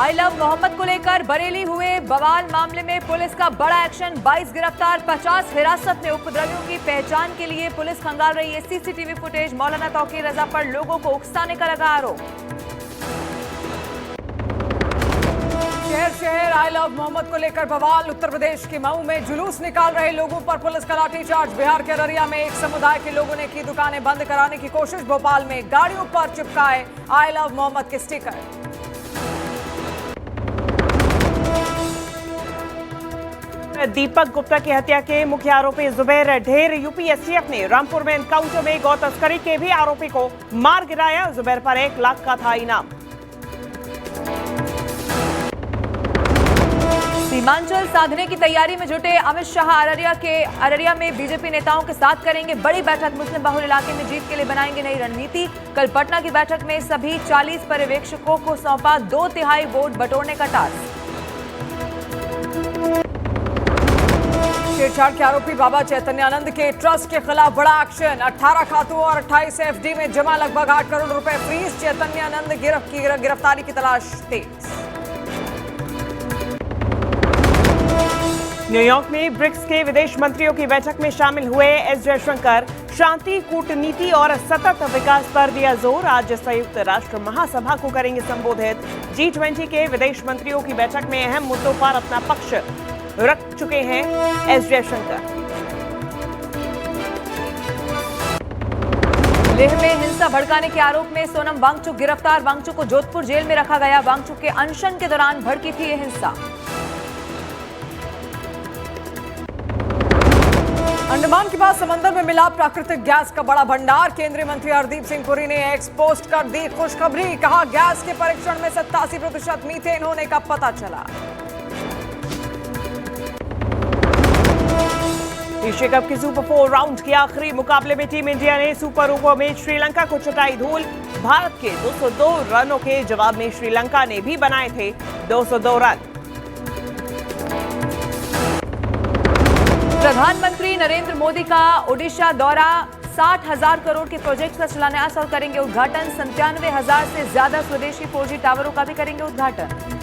I love Mohammad को लेकर बरेली हुए बवाल मामले में पुलिस का बड़ा एक्शन। 22 गिरफ्तार, 50 हिरासत में। उपद्रवियों की पहचान के लिए पुलिस खंगाल रही है सीसीटीवी फुटेज। मौलाना तौकीर रजा पर लोगों को उकसाने का लगा आरोप। शहर आई लव मोहम्मद को लेकर बवाल। उत्तर प्रदेश के मऊ में जुलूस निकाल रहे लोगों पर पुलिस का लाठीचार्ज। बिहार के अररिया में एक समुदाय के लोगों ने की दुकानें बंद कराने की कोशिश। भोपाल में गाड़ियों पर चिपकाए आई लव मोहम्मद के स्टिकर। दीपक गुप्ता की हत्या के मुख्य आरोपी जुबैर ढेर। यूपीएसटीएफ ने रामपुर में एनकाउंटर में गौ तस्करी के भी आरोपी को मार गिराया। जुबैर पर 1 लाख का था इनाम। सीमांचल साधने की तैयारी में जुटे अमित शाह अररिया में बीजेपी नेताओं के साथ करेंगे बड़ी बैठक। मुस्लिम बहुल इलाके में जीत के लिए बनाएंगे नई रणनीति। कल पटना की बैठक में सभी 40 पर्यवेक्षकों को सौंपा 2/3 वोट बटोरने का टास्क। छेड़छाड़ के आरोपी बाबा चैतन्यानंद के ट्रस्ट के खिलाफ बड़ा एक्शन। 18 खातों और 28 एफडी में जमा लगभग 8 करोड़ रुपए फ्रीज। चैतन्यानंद गिरफ्तारी की तलाश तेज। न्यूयॉर्क में ब्रिक्स के विदेश मंत्रियों की बैठक में शामिल हुए एस जयशंकर। शांति, कूटनीति और सतत विकास पर दिया जोर। आज संयुक्त राष्ट्र महासभा को करेंगे संबोधित। G20 के विदेश मंत्रियों की बैठक में अहम मुद्दों पर अपना पक्ष रख चुके हैं एस जयशंकर। लेह में हिंसा भड़काने के आरोप में सोनम वांगचुक गिरफ्तार। वांगचुक को जोधपुर जेल में रखा गया। वांगचुक के अनशन के दौरान भड़की थी यह हिंसा। अंडमान के बाद समंदर में मिला प्राकृतिक गैस का बड़ा भंडार। केंद्रीय मंत्री हरदीप सिंह पुरी ने एक्स पोस्ट कर दी खुशखबरी। कहा गैस के परीक्षण में 87% मीथेन होने का पता चला। एशिया कप के सुपर 4 राउंड के आखिरी मुकाबले में टीम इंडिया ने सुपर ओवर में श्रीलंका को चटाई धूल। भारत के 202 रनों के जवाब में श्रीलंका ने भी बनाए थे 202 रन। प्रधानमंत्री नरेंद्र मोदी का ओडिशा दौरा। 60,000 करोड़ के प्रोजेक्ट का शिलान्यास और करेंगे उद्घाटन। 97,000 से ज्यादा स्वदेशी 4G टावरों का भी करेंगे उद्घाटन।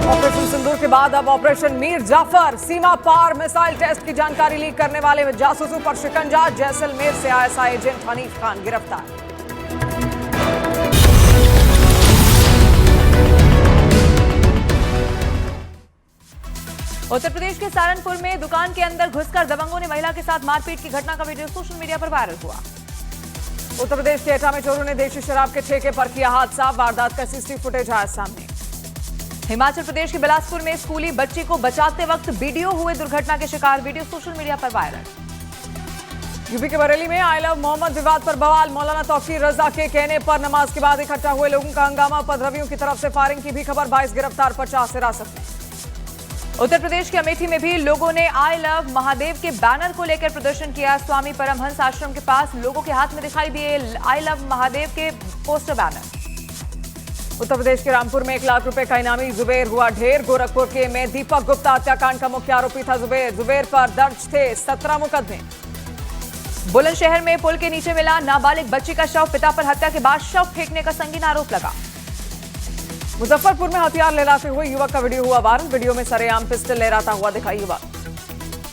ऑपरेशन सिंदूर के बाद अब ऑपरेशन मीर जाफर। सीमा पार मिसाइल टेस्ट की जानकारी लीक करने वाले जासूसों पर शिकंजा। जैसलमेर से आईएसआई एजेंट हनीफ खान गिरफ्तार। उत्तर प्रदेश के सहारनपुर में दुकान के अंदर घुसकर दबंगों ने महिला के साथ मारपीट की घटना का वीडियो सोशल मीडिया पर वायरल हुआ। उत्तर प्रदेश के एटा में चोरों ने देशी शराब के ठेके पर किया हादसा। वारदात का सीसीटीवी फुटेज आया सामने। हिमाचल प्रदेश के बिलासपुर में स्कूली बच्ची को बचाते वक्त वीडियो हुए दुर्घटना के शिकार। वीडियो सोशल मीडिया पर वायरल। यूपी के बरेली में आई लव मोहम्मद विवाद पर बवाल। मौलाना तौकीर रजा के कहने पर नमाज के बाद इकट्ठा हुए लोगों का हंगामा। उपद्रवियों की तरफ से फायरिंग की भी खबर। 22 गिरफ्तार, 50 हिरासत में। उत्तर प्रदेश के अमेठी में भी लोगों ने आई लव महादेव के बैनर को लेकर प्रदर्शन किया। स्वामी परमहंस आश्रम के पास लोगों के हाथ में दिखाई दिए आई लव महादेव के पोस्टर बैनर। उत्तर प्रदेश के रामपुर में 1 लाख रुपए का इनामी जुबैर हुआ ढेर। गोरखपुर के में दीपक गुप्ता हत्याकांड का मुख्य आरोपी था जुबैर पर दर्ज थे 17 मुकदमे। बुलंदशहर में पुल के नीचे मिला नाबालिग बच्ची का शव। पिता पर हत्या के बाद शव फेंकने का संगीन आरोप लगा। मुजफ्फरपुर में हथियार लहराते हुए युवक का वीडियो हुआ वायरल। वीडियो में सरेआम पिस्टल लहराता हुआ दिखाई युवक।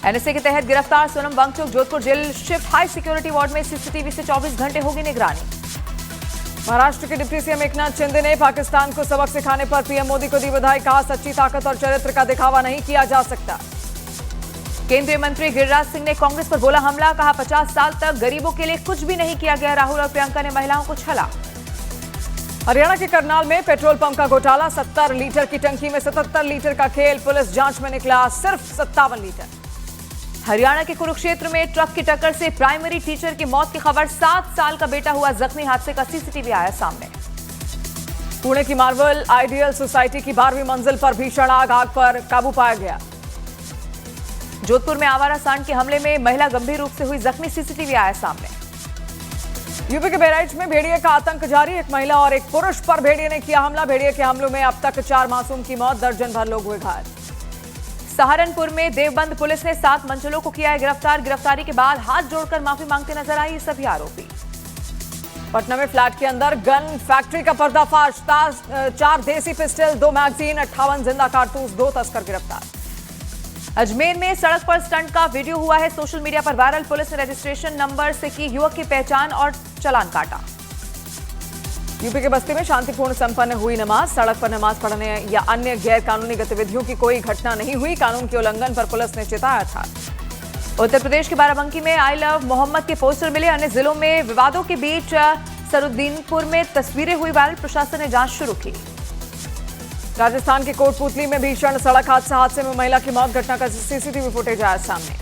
एनएसए के तहत गिरफ्तार सोनम वांगचुक जोधपुर जेल शिफ्ट। हाई सिक्योरिटी वार्ड में सीसीटीवी से 24 घंटे होगी निगरानी। महाराष्ट्र के डिप्टी सीएम एकनाथ शिंदे ने पाकिस्तान को सबक सिखाने पर पीएम मोदी को दी बधाई। कहा सच्ची ताकत और चरित्र का दिखावा नहीं किया जा सकता। केंद्रीय मंत्री गिरिराज सिंह ने कांग्रेस पर बोला हमला। कहा 50 साल तक गरीबों के लिए कुछ भी नहीं किया गया। राहुल और प्रियंका ने महिलाओं को छला। हरियाणा के करनाल में पेट्रोल पंप का घोटाला। 70 लीटर की टंकी में 77 लीटर का खेल। पुलिस जांच में निकला सिर्फ 57 लीटर। हरियाणा के कुरुक्षेत्र में ट्रक की टक्कर से प्राइमरी टीचर की मौत की खबर। 7 साल का बेटा हुआ जख्मी। हादसे का सीसीटीवी आया सामने। पुणे की मार्वल आइडियल सोसाइटी की 12वीं मंजिल पर भीषण आग पर काबू पाया गया। जोधपुर में आवारा सांड के हमले में महिला गंभीर रूप से हुई जख्मी। सीसीटीवी आया सामने। यूपी के बहराइच में भेड़िए का आतंक जारी। एक महिला और एक पुरुष पर भेड़िए ने किया हमला। भेड़िए के हमलों में अब तक 4 मासूम की मौत, दर्जन भर लोग हुए घायल। सहारनपुर में देवबंद पुलिस ने 7 मंचलों को किया है गिरफ्तार। गिरफ्तारी के बाद हाथ जोड़कर माफी मांगते नजर आए ये सभी आरोपी। पटना में फ्लैट के अंदर गन फैक्ट्री का पर्दाफाश, 4 देसी पिस्टल, 2 मैगजीन, 58 जिंदा कारतूस, 2 तस्कर गिरफ्तार। अजमेर में सड़क पर स्टंट का वीडियो हुआ है सोशल मीडिया पर वायरल। पुलिस ने रजिस्ट्रेशन नंबर से की युवक की पहचान और चालान काटा। यूपी के बस्ती में शांतिपूर्ण संपन्न हुई नमाज। सड़क पर नमाज पढ़ने या अन्य गैर कानूनी गतिविधियों की कोई घटना नहीं हुई। कानून के उल्लंघन पर पुलिस ने चेताया था। उत्तर प्रदेश के बाराबंकी में आई लव मोहम्मद के पोस्टर मिले। अन्य जिलों में विवादों के बीच सरुद्दीनपुर में तस्वीरें हुई वायरल। प्रशासन ने जांच शुरू की। राजस्थान के कोटपुतली में भीषण सड़क हादसे में महिला की मौत। घटना का सीसीटीवी फुटेज आया सामने।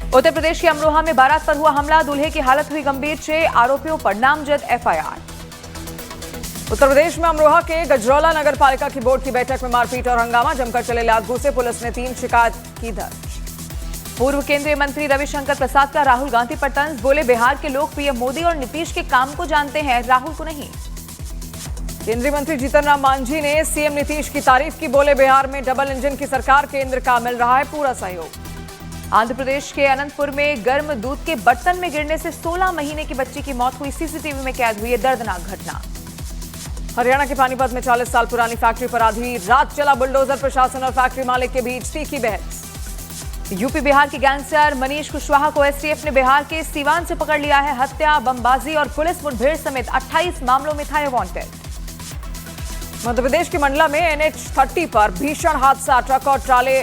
उत्तर प्रदेश के अमरोहा में बारात पर हुआ हमला। दूल्हे की हालत हुई गंभीर। 6 आरोपियों पर नामजद एफआईआर। उत्तर प्रदेश में अमरोहा के गजरौला नगर पालिका की बोर्ड की बैठक में मारपीट और हंगामा। जमकर चले लात घूसे। पुलिस ने 3 शिकायत की दर्ज। पूर्व केंद्रीय मंत्री रविशंकर प्रसाद का राहुल गांधी पर तंज। बोले बिहार के लोग पीएम मोदी और नीतीश के काम को जानते हैं, राहुल को नहीं। केंद्रीय मंत्री जीतन राम मांझी ने सीएम नीतीश की तारीफ की। बोले बिहार में डबल इंजन की सरकार, केंद्र का मिल रहा है पूरा सहयोग। आंध्र प्रदेश के अनंतपुर में गर्म दूध के बर्तन में गिरने से 16 महीने की बच्ची की मौत हुई। सीसीटीवी में कैद हुई दर्दनाक घटना। हरियाणा के पानीपत में 40 साल पुरानी फैक्ट्री पर आधी रात चला बुलडोजर। प्रशासन और फैक्ट्री मालिक के बीच तीखी बहस। यूपी बिहार के गैंगस्टर मनीष कुशवाहा को एसटीएफ ने बिहार के सीवान से पकड़ लिया है। हत्या, बमबाजी और पुलिस मुठभेड़ समेत 28 मामलों में था ये वांटेड। मध्य प्रदेश के मंडला में NH30 पर भीषण हादसा। ट्रक और ट्राले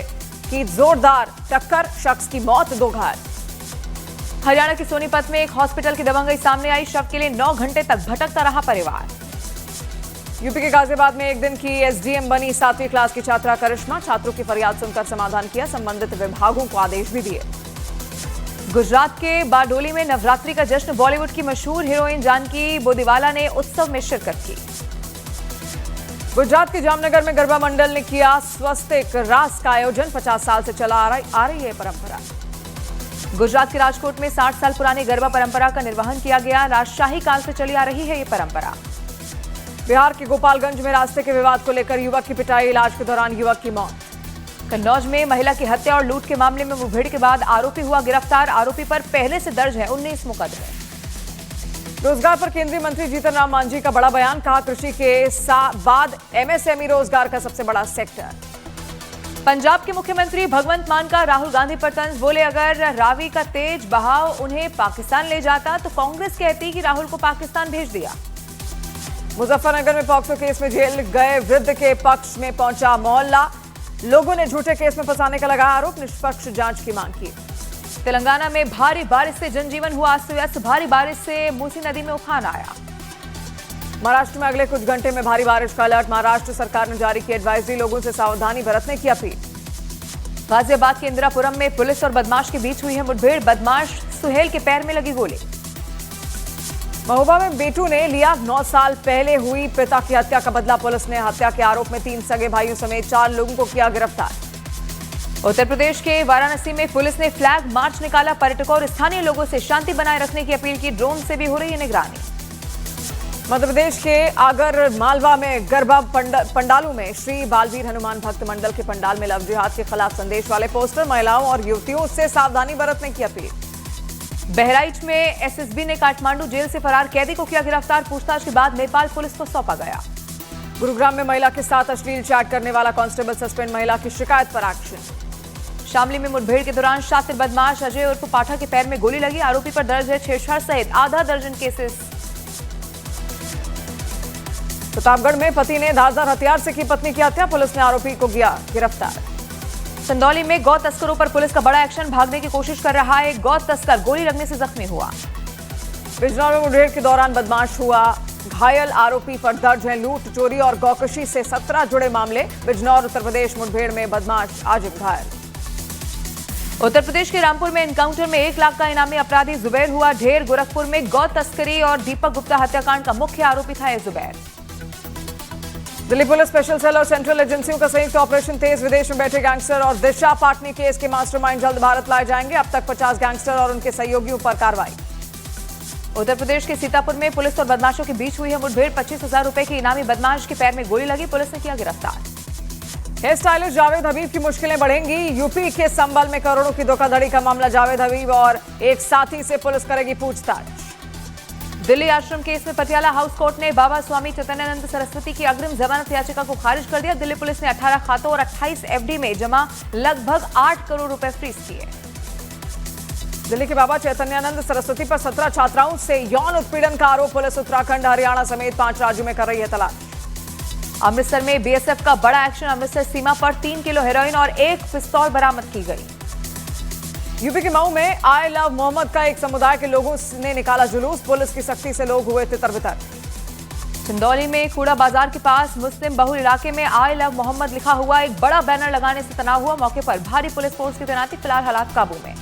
की जोरदार टक्कर, शख्स की मौत, 2 घायल। हरियाणा के सोनीपत में एक हॉस्पिटल की दबंगई सामने आई। शव के लिए 9 घंटे तक भटकता रहा परिवार। यूपी के गाजियाबाद में एक दिन की एसडीएम बनी 7वीं क्लास की छात्रा करिश्मा। छात्रों की फरियाद सुनकर समाधान किया। संबंधित विभागों को आदेश भी दिए। गुजरात के बारडोली में नवरात्रि का जश्न। बॉलीवुड की मशहूर हीरोइन जानकी बोदीवाला ने उत्सव में शिरकत की। गुजरात के जामनगर में गरबा मंडल ने किया स्वस्तिक रास का आयोजन। 50 साल से चला आ रही है परंपरा। गुजरात के राजकोट में 60 साल पुरानी गरबा परंपरा का निर्वहन किया गया। राजशाही काल से चली आ रही है ये परंपरा। बिहार के गोपालगंज में रास्ते के विवाद को लेकर युवक की पिटाई। इलाज के दौरान युवक की मौत। कन्नौज में महिला की हत्या और लूट के मामले में मुठभेड़ के बाद आरोपी हुआ गिरफ्तार। आरोपी पर पहले से दर्ज है 19 मुकदमे। रोजगार पर केंद्रीय मंत्री जीतन राम मांझी का बड़ा बयान। कहा कृषि के बाद एमएसएमई रोजगार का सबसे बड़ा सेक्टर। पंजाब के मुख्यमंत्री भगवंत मान का राहुल गांधी पर तंज। बोले अगर रावी का तेज बहाव उन्हें पाकिस्तान ले जाता तो कांग्रेस कहती कि राहुल को पाकिस्तान भेज दिया। मुजफ्फरनगर में पॉक्सो केस में जेल गए वृद्ध के पक्ष में पहुंचा मोहल्ला। लोगों ने झूठे केस में फंसाने का लगाया आरोप। निष्पक्ष जांच की मांग की। तेलंगाना में भारी बारिश से जनजीवन हुआ अस्त व्यस्त। भारी बारिश से मूसी नदी में उफान आया। महाराष्ट्र में अगले कुछ घंटे में भारी बारिश का अलर्ट। महाराष्ट्र सरकार ने जारी की एडवाइजरी। लोगों से सावधानी बरतने की अपील। गाजियाबाद के इंदिरापुरम में पुलिस और बदमाश के बीच हुई है मुठभेड़। बदमाश सुहेल के पैर में लगी गोली। महोबा में बेटू ने लिया 9 साल पहले हुई पिता की हत्या का बदला। पुलिस ने हत्या के आरोप में 3 सगे भाइयों समेत 4 लोगों को किया गिरफ्तार। उत्तर प्रदेश के वाराणसी में पुलिस ने फ्लैग मार्च निकाला। पर्यटकों और स्थानीय लोगों से शांति बनाए रखने की अपील की। ड्रोन से भी हो रही है निगरानी। मध्य प्रदेश के आगर मालवा में गरबा पंडालों में श्री बालवीर हनुमान भक्त मंडल के पंडाल में लव जिहाद के खिलाफ संदेश वाले पोस्टर। महिलाओं और युवतियों से सावधानी बरतने की अपील। बहराइच में एसएसबी ने काठमांडू जेल से फरार कैदी को किया गिरफ्तार। पूछताछ के बाद नेपाल पुलिस को सौंपा गया। गुरुग्राम में महिला के साथ अश्लील चैट करने वाला कांस्टेबल सस्पेंड। महिला की शिकायत पर एक्शन। शामली में मुठभेड़ के दौरान शातिर बदमाश अजय उर्फ पाठक के पैर में गोली लगी। आरोपी पर दर्ज है छेड़छाड़ सहित आधा दर्जन केसेस। प्रतापगढ़ में पति ने धारदार हथियार से की पत्नी की हत्या। पुलिस ने आरोपी को किया गिरफ्तार। चंदौली में गौ तस्करों पर पुलिस का बड़ा एक्शन। भागने की कोशिश कर रहा है गौ तस्कर गोली लगने से जख्मी हुआ। बिजनौर में मुठभेड़ के दौरान बदमाश हुआ घायल। आरोपी पर दर्ज है लूट, चोरी और गौकशी से 17 जुड़े मामले। बिजनौर उत्तर प्रदेश मुठभेड़ में बदमाश आजिम घायल। उत्तर प्रदेश के रामपुर में एनकाउंटर में 1 लाख का इनामी अपराधी जुबैर हुआ ढेर। गोरखपुर में गौ तस्करी और दीपक गुप्ता हत्याकांड का मुख्य आरोपी था यह Zubair. Delhi police special cell और सेंट्रल एजेंसियों का संयुक्त ऑपरेशन तेज। विदेश में बैठे गैंगस्टर और दिशा पाटनी केस के मास्टरमाइंड जल्द भारत लाए जाएंगे। अब तक 50 गैंगस्टर और उनके सहयोगियों पर कार्रवाई। उत्तर प्रदेश के सीतापुर में पुलिस और बदमाशों के बीच हुई है मुठभेड़। 25,000 रुपए की इनामी बदमाश के पैर में गोली लगी। पुलिस ने किया गिरफ्तार। हेयर स्टाइलिस्ट जावेद हबीब की मुश्किलें बढ़ेंगी। यूपी के संबल में करोड़ों की धोखाधड़ी का मामला। जावेद हबीब और एक साथी से पुलिस करेगी पूछताछ। दिल्ली आश्रम केस में पटियाला हाउस कोर्ट ने बाबा स्वामी चैतन्यानंद सरस्वती की अग्रिम जमानत याचिका को खारिज कर दिया। दिल्ली पुलिस ने 18 खातों और 28 एफडी में जमा लगभग 8 करोड़ रुपए फ्रीज किए। दिल्ली के बाबा चैतन्यानंद सरस्वती पर 17 छात्राओं से यौन उत्पीड़न का आरोप। पुलिस उत्तराखंड, हरियाणा समेत 5 राज्यों में कर रही है तलाश। अमृतसर में बीएसएफ का बड़ा एक्शन। अमृतसर सीमा पर 3 किलो हेरोइन और 1 पिस्तौल बरामद की गई। यूपी के मऊ में आई लव मोहम्मद का एक समुदाय के लोगों ने निकाला जुलूस। पुलिस की सख्ती से लोग हुए तितर-बितर। चंदौली में कूड़ा बाजार के पास मुस्लिम बहुल इलाके में आई लव मोहम्मद लिखा हुआ एक बड़ा बैनर लगाने से तनाव हुआ। मौके पर भारी पुलिस फोर्स की तैनाती। फिलहाल हालात काबू में।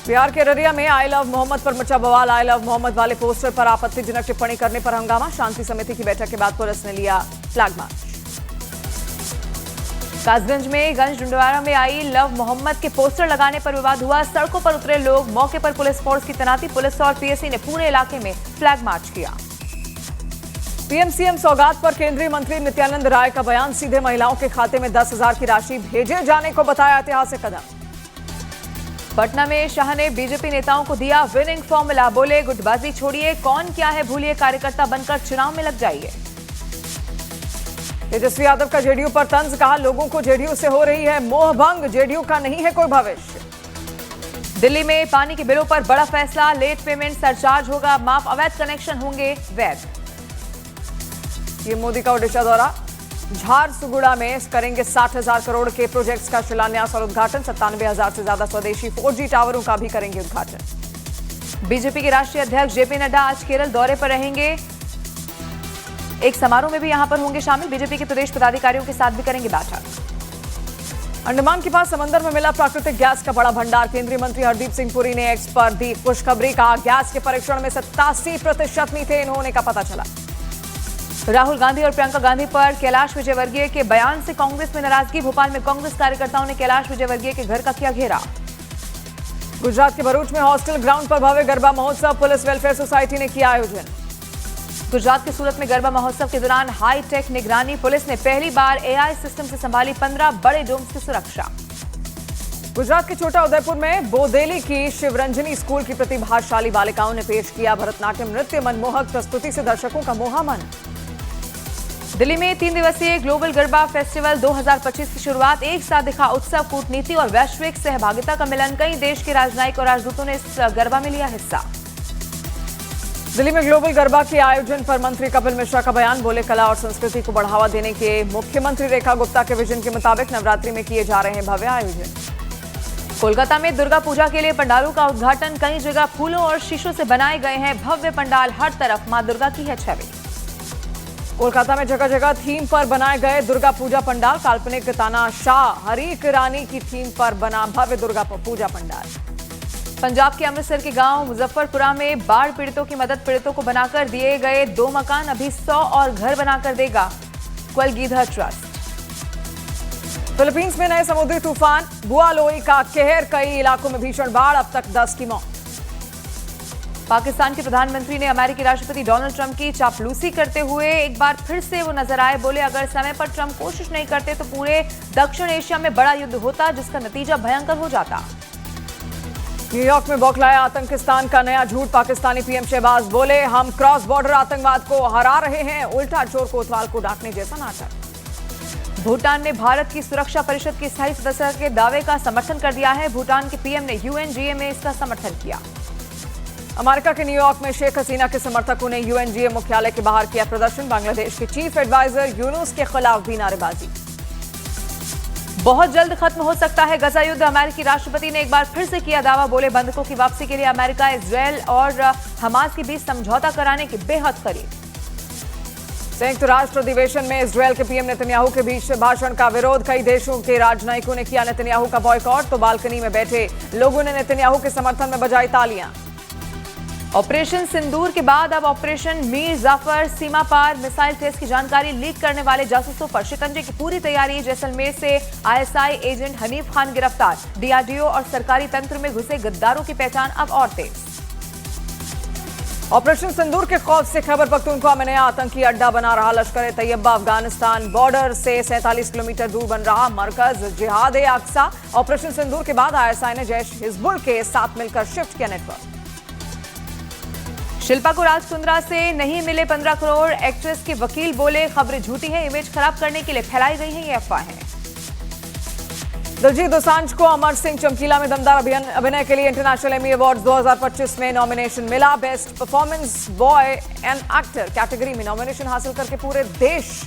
बिहार के अररिया में आई लव मोहम्मद पर मचा बवाल। आई लव मोहम्मद वाले पोस्टर पर आपत्तिजनक टिप्पणी करने पर हंगामा। शांति समिति की बैठक के बाद पुलिस ने लिया फ्लैग मार्च। कासगंज में गंज डुंडवारा में आई लव मोहम्मद के पोस्टर लगाने पर विवाद हुआ। सड़कों पर उतरे लोग। मौके पर पुलिस फोर्स की तैनाती। पुलिस और पीएससी ने पूरे इलाके में फ्लैग मार्च किया। पीएम सीएम सौगात पर केंद्रीय मंत्री नित्यानंद राय का बयान। सीधे महिलाओं के खाते में 10,000 की राशि भेजे जाने को बताया ऐतिहासिक कदम। पटना में शाह ने बीजेपी नेताओं को दिया विनिंग फॉर्मूला। बोले, गुटबाजी छोड़िए, कौन क्या है भूलिए, कार्यकर्ता बनकर चुनाव में लग जाइए। तेजस्वी यादव का जेडीयू पर तंज। कहा, लोगों को जेडीयू से हो रही है मोहभंग, जेडीयू का नहीं है कोई भविष्य। दिल्ली में पानी के बिलों पर बड़ा फैसला। लेट पेमेंट सरचार्ज होगा माफ, अवैध कनेक्शन होंगे वैध। ये मोदी का ओडिशा दौरा। झारसुगुड़ा में करेंगे 60,000 करोड़ के प्रोजेक्ट्स का शिलान्यास और उद्घाटन। 97,000 से ज्यादा स्वदेशी 4G टावरों का भी करेंगे उद्घाटन। बीजेपी के राष्ट्रीय अध्यक्ष जेपी नड्डा आज केरल दौरे पर रहेंगे। एक समारोह में भी यहां पर होंगे शामिल। बीजेपी के प्रदेश पदाधिकारियों के साथ भी करेंगे बैठक। अंडमान के पास समंदर में मिला प्राकृतिक गैस का बड़ा भंडार। केंद्रीय मंत्री हरदीप सिंह पुरी ने एक्स पर दी खुशखबरी। कहा, गैस के परीक्षण में 87% मीथेन होने का पता चला। राहुल गांधी और प्रियंका गांधी पर कैलाश विजयवर्गीय के बयान से कांग्रेस में नाराजगी। भोपाल में कांग्रेस कार्यकर्ताओं ने कैलाश विजयवर्गीय के घर का किया घेरा। गुजरात के भरूच में हॉस्टल ग्राउंड पर भव्य गरबा महोत्सव। पुलिस वेलफेयर सोसाइटी ने किया आयोजन। गुजरात के सूरत में गरबा महोत्सव के दौरान हाईटेक निगरानी। पुलिस ने पहली बार एआई सिस्टम से संभाली 15 बड़े डोम्स की सुरक्षा। गुजरात के छोटा उदयपुर में बोदेली की शिवरंजनी स्कूल की प्रतिभाशाली बालिकाओं ने पेश किया भरतनाट्यम नृत्य। मनमोहक प्रस्तुति से दर्शकों का मोहा मन। दिल्ली में 3 दिवसीय ग्लोबल गरबा फेस्टिवल 2025 की शुरुआत। एक साथ दिखा उत्सव, कूटनीति और वैश्विक सहभागिता का मिलन। कई देश के राजनयिक और राजदूतों ने इस गरबा में लिया हिस्सा। दिल्ली में ग्लोबल गरबा के आयोजन पर मंत्री कपिल मिश्रा का बयान। बोले, कला और संस्कृति को बढ़ावा देने के मुख्यमंत्री रेखा गुप्ता के विजन के मुताबिक नवरात्रि में किए जा रहे हैं भव्य आयोजन। कोलकाता में दुर्गा पूजा के लिए पंडालों का उद्घाटन। कई जगह फूलों और शीशों से बनाए गए हैं भव्य पंडाल। हर तरफ मां दुर्गा की है छवि। कोलकाता में जगह जगह थीम पर बनाए गए दुर्गा पूजा पंडाल। काल्पनिक तानाशाह हरीक रानी की थीम पर बना भव्य दुर्गा पूजा पंडाल। पंजाब के अमृतसर के गांव मुजफ्फरपुरा में बाढ़ पीड़ितों की मदद। पीड़ितों को बनाकर दिए गए 2 मकान। अभी 100 और घर बनाकर देगा क्वलगीधर ट्रस्ट। फिलीपींस में नए समुद्री तूफान बुआलोई का कहर। कई इलाकों में भीषण बाढ़। अब तक 10 की मौत। पाकिस्तान के प्रधानमंत्री ने अमेरिकी राष्ट्रपति डोनाल्ड ट्रंप की चापलूसी करते हुए एक बार फिर से वो नजर आए। बोले, अगर समय पर ट्रंप कोशिश नहीं करते तो पूरे दक्षिण एशिया में बड़ा युद्ध होता, जिसका नतीजा भयंकर हो जाता। न्यूयॉर्क में बौखलाया आतंकिस्तान का नया झूठ। पाकिस्तानी पीएम शहबाज बोले, हम क्रॉस बॉर्डर आतंकवाद को हरा रहे हैं। उल्टा चोर कोतवाल को डांटने जैसा नाटक। भूटान ने भारत की सुरक्षा परिषद की स्थायी सदस्यता के दावे का समर्थन कर दिया है। भूटान के पीएम ने यूएनजीए में इसका समर्थन किया। अमेरिका के न्यूयॉर्क में शेख हसीना के समर्थकों ने यूएनजीए मुख्यालय के बाहर किया प्रदर्शन। बांग्लादेश के चीफ एडवाइजर यूनुस के खिलाफ भी नारेबाजी। बहुत जल्द खत्म हो सकता है गजा युद्ध। अमेरिकी राष्ट्रपति ने एक बार फिर से किया दावा। बोले, बंधकों की वापसी के लिए अमेरिका इजरायल और हमास के बीच समझौता कराने के बेहद करीब। संयुक्त राष्ट्र अधिवेशन में इजरायल के पीएम नेतन्याहू के बीच भाषण का विरोध। कई देशों के राजनयिकों ने किया नेतन्याहू का बॉयकॉट, तो बालकनी में बैठे लोगों ने नेतन्याहू के समर्थन में बजाई तालियां। ऑपरेशन सिंदूर के बाद अब ऑपरेशन मीर जाफर सीमा पार मिसाइल टेस्ट की जानकारी लीक करने वाले जासूसों पर शिकंजे की पूरी तैयारी। जैसलमेर से आईएसआई एजेंट हनीफ खान गिरफ्तार। डीआरडीओ और सरकारी तंत्र में घुसे गद्दारों की पहचान अब और तेज। ऑपरेशन सिंदूर के खौफ से खैबर पख्तूनख्वा में नया आतंकी अड्डा बना रहा लश्कर तैयबा। अफगानिस्तान बॉर्डर से 47 किलोमीटर दूर बन रहा मरकज जिहाद ए अक्सा। ऑपरेशन सिंदूर के बाद आईएसआई ने जैश हिजबुल के साथ मिलकर शिफ्ट किया नेटवर्क। शिल्पा को राज कुंद्रा से नहीं मिले 15 करोड़, एक्ट्रेस के वकील बोले खबरें झूठी हैं, इमेज खराब करने के लिए फैलाई गई हैं ये अफवाहें। दिलजीत दोसांझ को अमर सिंह चमकीला में दमदार अभिनय के लिए इंटरनेशनल एमी अवार्ड्स 2025 में नॉमिनेशन मिला। Best performance boy and actor category में नॉमिनेशन हासिल करके पूरे देश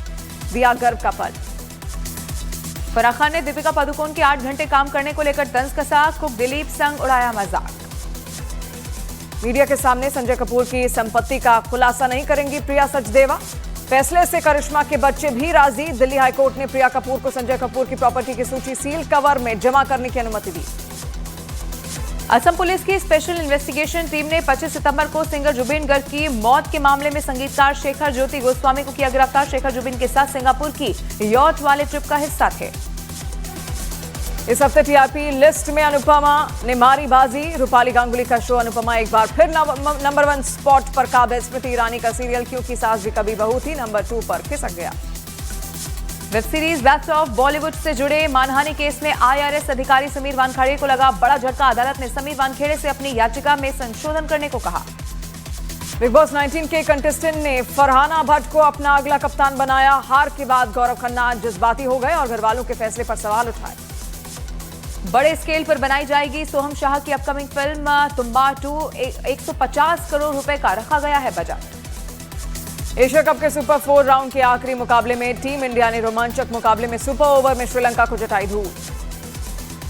दिया गर्व का पल। फराह खान ने दीपिका पादुकोण के 8 घंटे काम करने को लेकर तंज कसा, कुक दिलीप संग उड़ाया मजाक। मीडिया के सामने संजय कपूर की संपत्ति का खुलासा नहीं करेंगी प्रिया सचदेवा, फैसले से करिश्मा के बच्चे भी राजी। दिल्ली हाईकोर्ट ने प्रिया कपूर को संजय कपूर की प्रॉपर्टी की सूची सील कवर में जमा करने की अनुमति दी। असम पुलिस की स्पेशल इन्वेस्टिगेशन टीम ने 25 सितंबर को सिंगर जुबिन गर्ग की मौत के मामले में संगीतकार शेखर ज्योति गोस्वामी को किया गिरफ्तार। शेखर जुबिन के साथ सिंगापुर की यॉट वाले ट्रिप का हिस्सा थे। इस हफ्ते टीआरपी लिस्ट में अनुपमा ने मारी बाजी। रूपाली गांगुली का शो अनुपमा एक बार फिर नंबर 1 स्पॉट पर काबिज। स्मृति ईरानी का सीरियल क्यों की सास भी कभी बहू थी नंबर 2 पर खिसक गया। वेब सीरीज बैक्स ऑफ बॉलीवुड से जुड़े मानहानि केस में आईआरएस अधिकारी समीर वानखेड़े को लगा बड़ा झटका। अदालत ने समीर वानखेड़े से अपनी याचिका में संशोधन करने को कहा। बिग बॉस 19 के कंटेस्टेंट ने फरहाना भट्ट को अपना अगला कप्तान बनाया। हार के बाद गौरव खन्ना जज्बाती हो गए और घरवालों के फैसले पर सवाल उठाए। बड़े स्केल पर बनाई जाएगी सोहम शाह की अपकमिंग फिल्म तुम्बा 2, 150 करोड़ रुपए का रखा गया है बजट। एशिया कप के सुपर 4 राउंड के आखिरी मुकाबले में टीम इंडिया ने रोमांचक मुकाबले में सुपर ओवर में श्रीलंका को जताई धूल।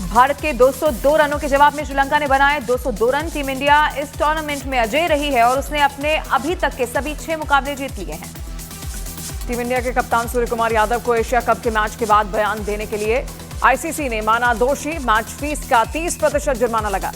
भारत के 202 रनों के जवाब में श्रीलंका ने बनाए 202 रन। टीम इंडिया इस टूर्नामेंट में अजेय रही है और उसने अपने अभी तक के सभी 6 मुकाबले जीत लिए हैं। टीम इंडिया के कप्तान सूर्य कुमार यादव को एशिया कप के मैच के बाद बयान देने के लिए आईसीसी ने माना दोषी। मैच फीस का 30% जुर्माना लगा।